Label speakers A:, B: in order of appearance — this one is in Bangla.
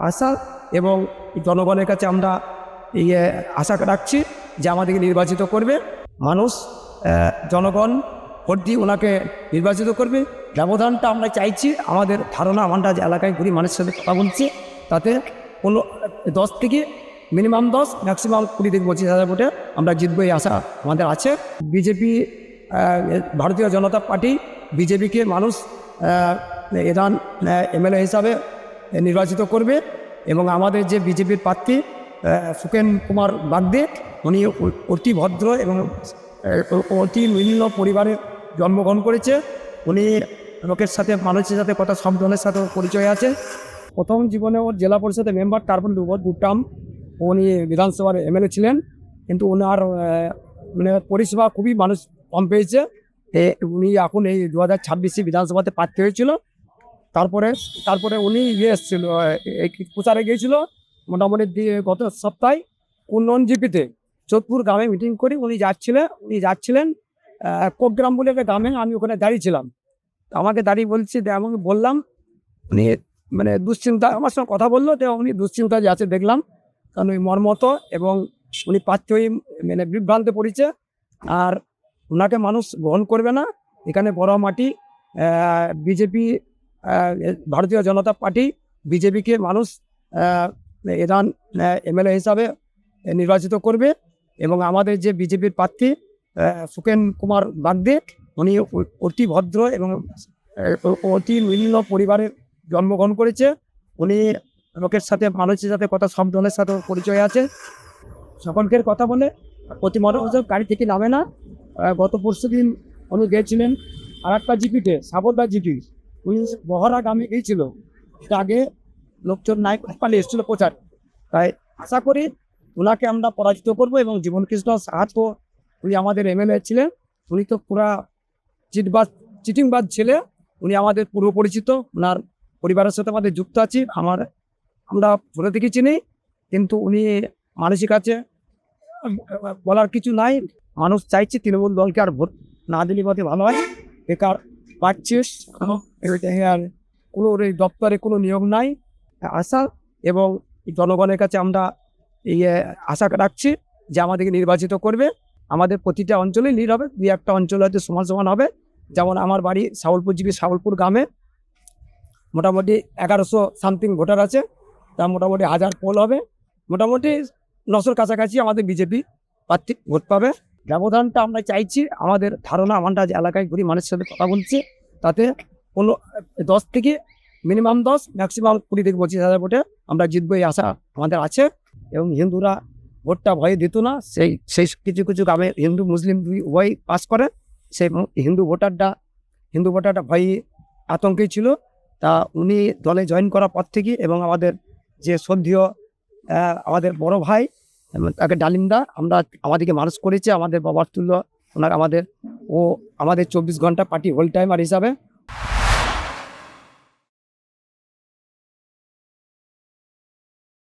A: আশা এবং জনগণের কাছে আমরা এই আশা রাখছি যে আমাদেরকে নির্বাচিত করবে মানুষ। জনগণ ভোট দিয়ে ওনাকে নির্বাচিত করবে। ব্যবধানটা আমরা চাইছি, আমাদের ধারণা, আমরা যে এলাকায় ঘুরি মানুষের সাথে কথা বলছি, তাতে 10 থেকে মিনিমাম 10 ম্যাক্সিমাম 20 থেকে 25,000 ভোটে আমরা জিতবো এই আশা আমাদের আছে। বিজেপি, ভারতীয় জনতা পার্টি, বিজেপিকে মানুষ এদান এমএলএ হিসাবে নির্বাচিত করবে এবং আমাদের যে বিজেপির প্রার্থী সুকেন কুমার বাগদে, উনি অতি ভদ্র এবং অতি বিভিন্ন পরিবারের জন্মগ্রহণ করেছে। উনি লোকের সাথে, মানুষের সাথে কথা, সব ধরনের সাথে পরিচয় আছে। প্রথম জীবনে ওর জেলা পরিষদের মেম্বার, তারপর দু টার্ম উনি বিধানসভার এমএলএ ছিলেন, কিন্তু ওনার মানে পরিষেবা খুবই মানুষ কম পেয়েছে। উনি এখন এই 2026 বিধানসভাতে প্রার্থী হয়েছিল। তারপরে উনি এসেছিল, প্রচারে গিয়েছিল মোটামুটি গত সপ্তাহে জিপিতে যোধপুর গ্রামে মিটিং করি উনি যাচ্ছিলেন কোকগ্রাম বলে একটা গ্রামে। আমি ওখানে দাঁড়িয়েছিলাম, আমাকে দাঁড়িয়ে আমাকে বললাম, উনি মানে দুশ্চিন্তা, আমার সঙ্গে কথা বললো, তো উনি দুশ্চিন্তা যে আছে দেখলাম, কারণ ওই মর্মত, এবং উনি প্রার্থী হয়ে মানে বিভ্রান্তে পড়েছে। আর ওনাকে মানুষ গ্রহণ করবে না। এখানে বড় মাটি বিজেপি, ভারতীয় জনতা পার্টি, বিজেপিকে মানুষ এদান এমএলএ হিসাবে নির্বাচিত করবে এবং আমাদের যে বিজেপির প্রার্থী সুকেন কুমার বাগদে, উনি অতি ভদ্র এবং অতি বিভিন্ন পরিবারের জন্মগ্রহণ করেছে। উনি লোকের সাথে, মানুষের সাথে কথা, সব ধরনের সাথে পরিচয় আছে। সকলকে কথা বলে প্রতি মনোযোগ গাড়ি থেকে নামে না। গত পরশুদিন উনি গিয়েছিলেন আর একটা জিপিতে, সাবরদা জিপি, উনি বহরা গ্রামে গিয়েছিল। আগে লোকজন নাই পালিয়ে এসেছিল প্রচার। তাই আশা করি ওনাকে আমরা পরাজিত করব এবং জীবনকৃষ্ণ সাহায্য, উনি আমাদের এমএলএ ছিলেন। উনি তো পুরা চিটিংবাজ ছেলে, উনি আমাদের পূর্ব পরিচিত, ওনার পরিবারের সাথে আমাদের যুক্ত আছি। আমরা ছোটো থেকে চিনি, কিন্তু উনি মানুষের কাছে বলার কিছু নাই। মানুষ চাইছে তৃণমূল দলকে আর ভোট না দিলে পথে ভালো হয়। বেকার পাচ্ছিস, আর কোনো দপ্তরে কোনো নিয়োগ নাই। আশা এবং জনগণের কাছে আমরা এই আশা রাখছি যে আমাদেরকে নির্বাচিত করবে। আমাদের প্রতিটা অঞ্চলেই লিড হবে, 2-1টা অঞ্চল হয়তো সমান সমান হবে। যেমন আমার বাড়ি সাউলপুর জিপি, সাউলপুর গ্রামে মোটামুটি 1100 সামথিং ভোটার আছে, তা মোটামুটি 1000 পোল হবে। মোটামুটি 900-র কাছাকাছি আমাদের বিজেপি প্রার্থী ভোট পাবে। ব্যবধানটা আমরা চাইছি, আমাদের ধারণা, আমরা যে এলাকায় ঘুরি মানুষের সাথে কথা বলছি, তাতে 10 থেকে মিনিমাম 10 ম্যাক্সিমাম 20 থেকে 25,000 ভোটে আমরা জিতবো এই আশা আমাদের আছে। এবং হিন্দুরা ভোটটা ভয়ে দিত না, সেই কিছু কিছু গ্রামে হিন্দু মুসলিম উভয় পাস করে। সেই হিন্দু ভোটারটা ভয়ে আতঙ্কেই ছিল। তা উনি দলে জয়েন করার পর থেকে, এবং আমাদের যে শ্রদ্ধেয় আমাদের বড় ভাই তাকে ডালিমদা, আমাদেরকে মানুষ করেছে, আমাদের বাবার তুল্য ওনার, আমাদের 24 ঘন্টা পার্টি হোল টাইমার হিসাবে